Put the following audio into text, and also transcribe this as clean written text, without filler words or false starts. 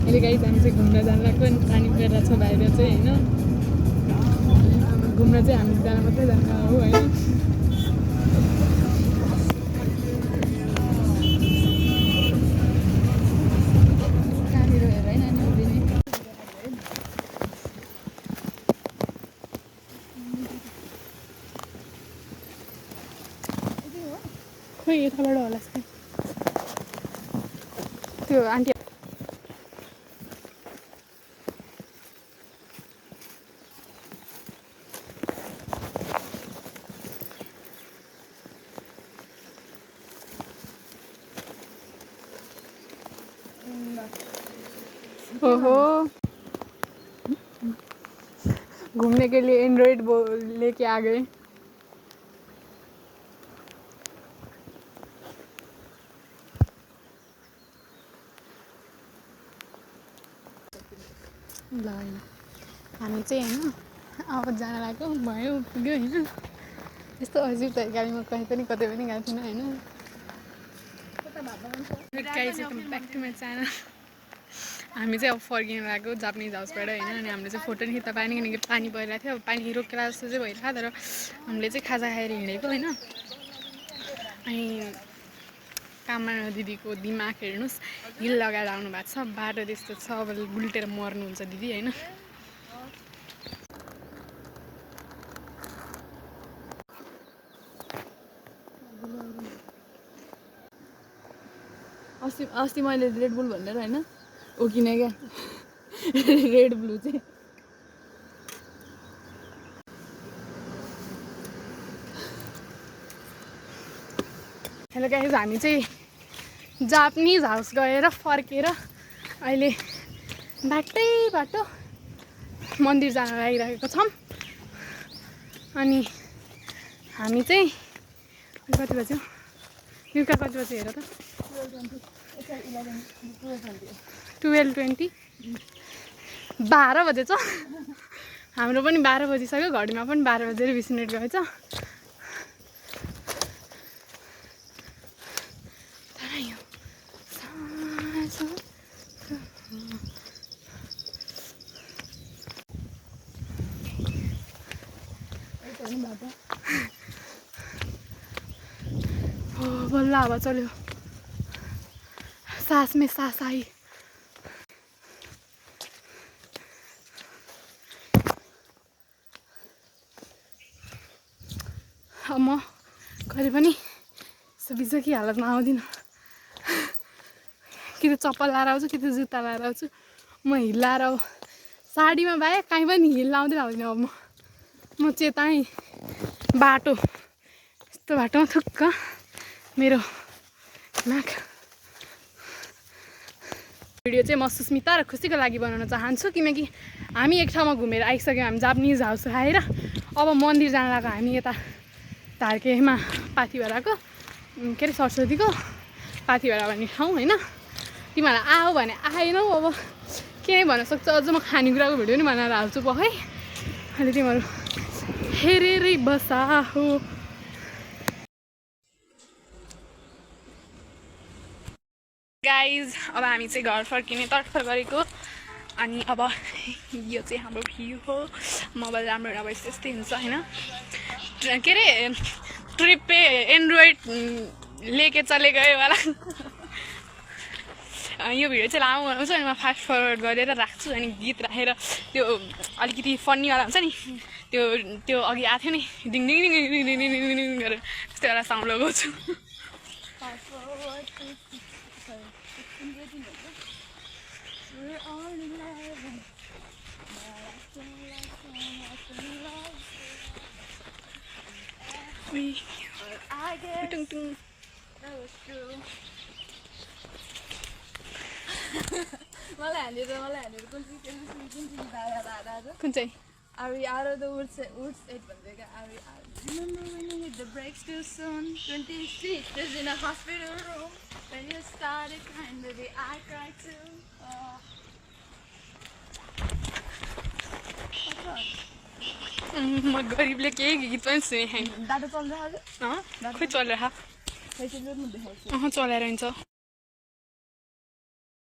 अहिले गाइस हामी चाहिँ घुम्न जान लाग्यो अनि पानी परेर छ बाहिर चाहिँ होइन घुम्न चाहिँ हामी जान मात्रै जान्छ हो होइन खोइ यताबाट होला त्यो आन्टी ओहो घूमने के लिए एंड्रॉइड लेके आ गए ल हामी चाहिँ होइन अब जान लाग्यो भयो पुग्यो होइन यस्तो अजिब तरिकाले म कहीँ पनि कतै पनि गएको थिइनँ होइन ब्याक टु माई च्यानल हामी चाहिँ अब फर्किनु लाग्यो जापानिज हाउसबाट होइन अनि हामीले चाहिँ फोटो नि खिच्न पाएन किनकि पानी परिरहेको थियो अब पानी रोकेर जस्तो चाहिँ भइरहेको तर हामीले चाहिँ खाजा खाएर हिँडेको होइन अनि काममा दिदीको दिमाग हेर्नुहोस् हिल लगाएर आउनु भएको छ बाटो त्यस्तो छ अब गुल्टेर मर्नुहुन्छ दिदी होइन अस्ति मैले रेड बुल भनेर होइन किने क्या रेड ब्लू चाहिँ हेलो गाइस हामी चाहिँ जापानिज हाउस गएर फर्केर अहिले बाटो मन्दिर जान लागिरहेको छौँ अनि हामी चाहिँ कति बज्यो बेलुका कति बज्यो हेर त 12:20 12 बजेछ हाम्रो पनि 12 बजिसक्यो घडीमा पनि 12 बजेर 20 मिनट गएछ बल्ल हावा चल्यो सास में सास आई अब म कहिले पनि यस्तो बिजोकी हालतमा आउँदिनँ कि त चप्पल लाएर आउँछु कि त जुत्ता लाएर आउँछु म हिल्लाएर अब साडीमा बाहेक कहीँ पनि हिल्लाउँदै आउँदिनँ अब म चेताएँ बाटो यस्तो बाटोमा थुक्क मेरो नाक भिडियो चाहिँ म सुस्मिता र खुसीको लागि बनाउन चाहन्छु किनकि हामी एक ठाउँमा घुमेर आइसक्यौँ हामी जापानिज हाउस खाएर अब मन्दिर जान लाग्यो हामी यता धार्केमा पाथिभराको के अरे सरस्वतीको पाथिभरा भन्ने ठाउँ होइन तिमीहरूलाई आऊ भने आएनौ अब के भन्न सक्छ अझ म खानेकुराको भिडियो नि बनाएर हाल्छु पखै अनि तिमीहरू हेरेरै बसा हो गाइज अब हामी चाहिँ घर फर्किने तर्फर गरेको अनि अब यो चाहिँ हाम्रो भ्यू हो मोबाइल राम्रो नभएपछि त्यस्तै हुन्छ होइन के अरे ट्रिप पे एन्ड्रोइड लेके चले गयो वाला यो भिडियो चाहिँ लामो बनाउँछु अनि म फास्ट फरवर्ड गरेर राख्छु अनि गीत राखेर त्यो अलिकति फन्नीवाला हुन्छ नि त्यो अघि आएको थियो नि डिङ डिङ डिङ डिङ डिङ डिङ डिङ गरेर त्यस्तो एउटा साउन्ड लगाउँछु कुन चाहिँ Are we out of the woods 8 भन्दैका Are we out? Remember when you hit the brakes too soon? 23 is in a hospital room. When you started crying, baby, I cried too. म गरिबले केही गीत पनि सुने छैन दाटो चलिरहेको खोइ चलिरहेको चलाएर हिँड्छ